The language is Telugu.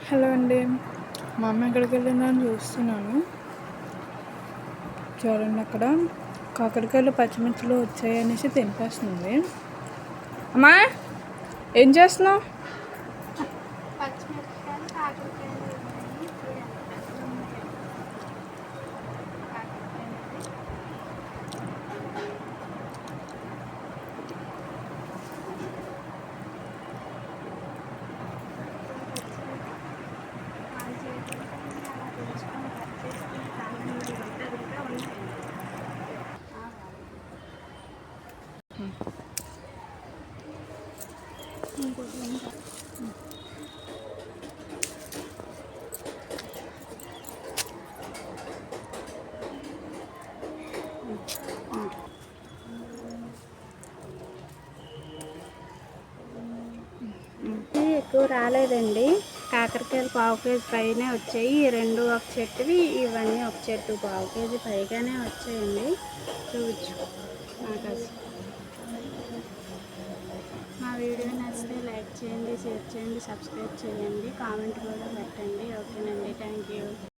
హలో అండి. మా అమ్మ ఎక్కడికి వెళ్ళిందని చూస్తున్నాను. చూడండి, అక్కడ కాకరకాయలు పచ్చిమిర్చిలు వచ్చాయి అనేసి తెంపేస్తుంది. అమ్మా, ఏం చేస్తున్నావు? పచ్చిమిరపకాయలు కాకరకాయలు ఎక్కువ రాలేదండి. కాకరకాయలు పావు కేజీ పైనే వచ్చాయి. ఈ రెండు ఒక చెట్టువి, ఇవన్నీ ఒక చెట్టు పావు కేజీ పైగానే వచ్చాయండి. చూడచ్చు. మా వీడియో నచ్చితే లైక్ చేయండి, షేర్ చేయండి, సబ్స్క్రైబ్ చేయండి, కామెంట్ కూడా పెట్టండి. ఓకేనండి, థ్యాంక్ యూ.